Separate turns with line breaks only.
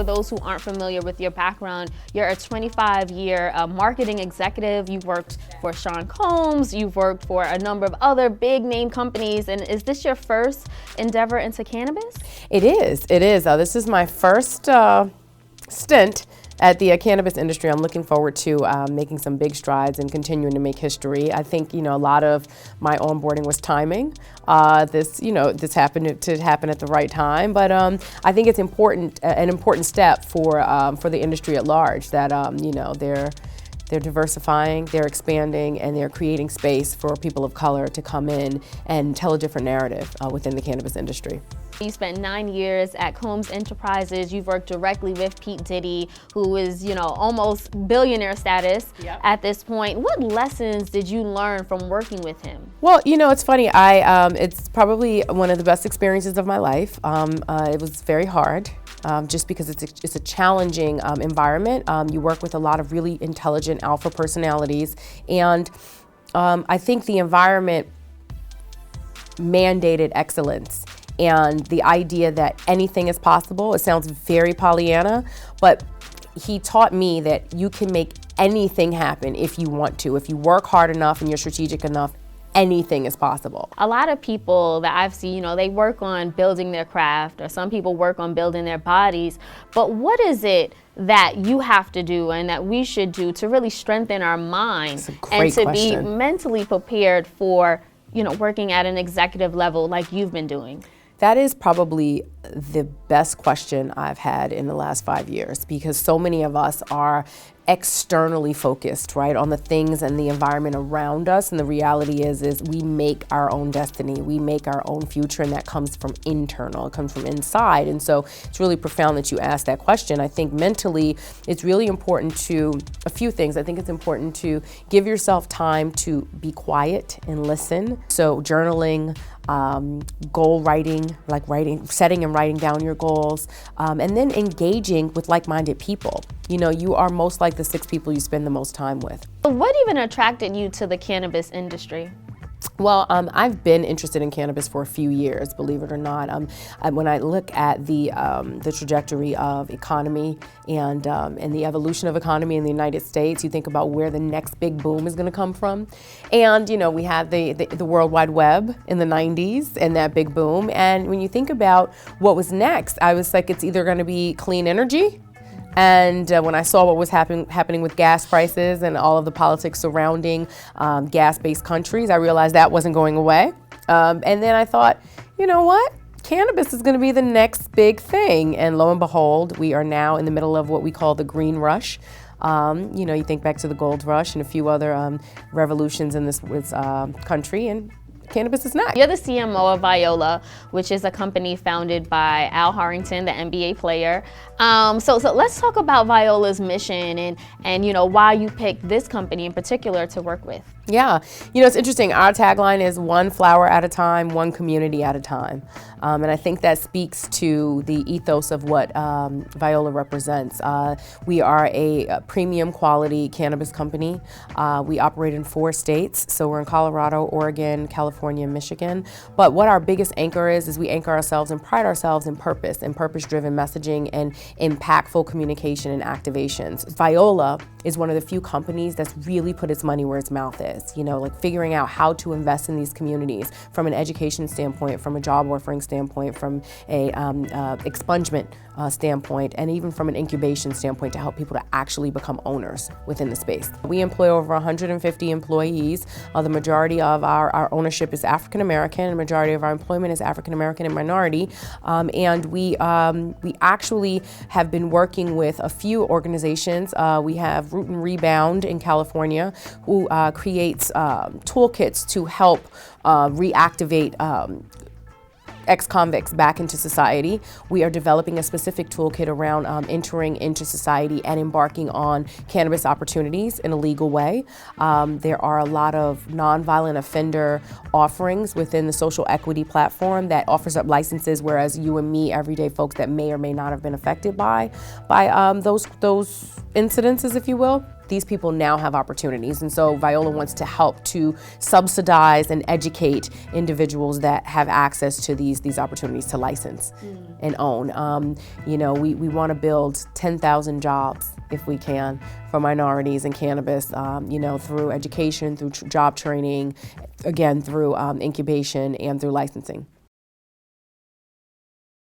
for those who aren't familiar with your background, you're a 25-year marketing executive. You've worked for Sean Combs, you've worked for a number of other big name companies, and is this your first endeavor into cannabis?
It is. This is my first stint at the cannabis industry. I'm looking forward to making some big strides and continuing to make history. I think, a lot of my onboarding was timing. This happened to happen at the right time, but I think it's an important step for the industry at large that, they're diversifying, they're expanding, and they're creating space for people of color to come in and tell a different narrative within the cannabis industry.
You spent 9 years at Combs Enterprises. You've worked directly with Pete Diddy, who is, almost billionaire status at this point. What lessons did you learn from working with him?
Well, it's funny. It's probably one of the best experiences of my life. It was very hard. Just because it's a challenging environment. You work with a lot of really intelligent alpha personalities, and I think the environment mandated excellence and the idea that anything is possible. It sounds very Pollyanna, but he taught me that you can make anything happen if you want to. If you work hard enough and you're strategic enough, anything is possible.
A lot of people that I've seen, they work on building their craft, or some people work on building their bodies. But what is it that you have to do and that we should do to really strengthen our mind and to be mentally prepared for, working at an executive level like you've been doing?
That is probably the best question I've had in the last 5 years, because so many of us are externally focused, right, on the things and the environment around us, and the reality is we make our own destiny, we make our own future, and that comes from internal, it comes from inside. And so it's really profound that you asked that question. I think mentally it's really important to, a few things. I think it's important to give yourself time to be quiet and listen. So journaling, goal writing, like setting and writing down your goals, and then engaging with like-minded people. You are most like the 6 people you spend the most time with.
What even attracted you to the cannabis industry?
Well, I've been interested in cannabis for a few years, believe it or not. When I look at the trajectory of economy and the evolution of economy in the United States, you think about where the next big boom is going to come from. And, we had the World Wide Web in the 90s and that big boom. And when you think about what was next, I was like, it's either going to be clean energy. And when I saw what was happening with gas prices and all of the politics surrounding gas-based countries, I realized that wasn't going away. And then I thought, you know what? Cannabis is going to be the next big thing. And lo and behold, we are now in the middle of what we call the green rush. You think back to the gold rush and a few other revolutions in this country, and cannabis is next.
You're the CMO of Viola, which is a company founded by Al Harrington, the NBA player. So let's talk about Viola's mission and why you picked this company in particular to work with.
Yeah, it's interesting. Our tagline is one flower at a time, one community at a time. And I think that speaks to the ethos of what Viola represents. We are a premium quality cannabis company. We operate in 4 states. So we're in Colorado, Oregon, California, and Michigan. But what our biggest anchor is we anchor ourselves and pride ourselves in purpose and purpose-driven messaging and impactful communication and activations. Viola is one of the few companies that's really put its money where its mouth is. Figuring out how to invest in these communities from an education standpoint, from a job offering standpoint, from a expungement standpoint, and even from an incubation standpoint to help people to actually become owners within the space. We employ over 150 employees. The majority of our ownership is African American, the majority of our employment is African American and minority. And we actually have been working with a few organizations. We have Rebound in California, who creates toolkits to help reactivate ex-convicts back into society. We are developing a specific toolkit around entering into society and embarking on cannabis opportunities in a legal way. There are a lot of nonviolent offender offerings within the social equity platform that offers up licenses, whereas you and me, everyday folks that may or may not have been affected by those incidences, if you will, these people now have opportunities. And so Viola wants to help to subsidize and educate individuals that have access to these opportunities to license and own. You know, we want to build 10,000 jobs if we can for minorities in cannabis, you know, through education, through job training, again, through incubation and through licensing.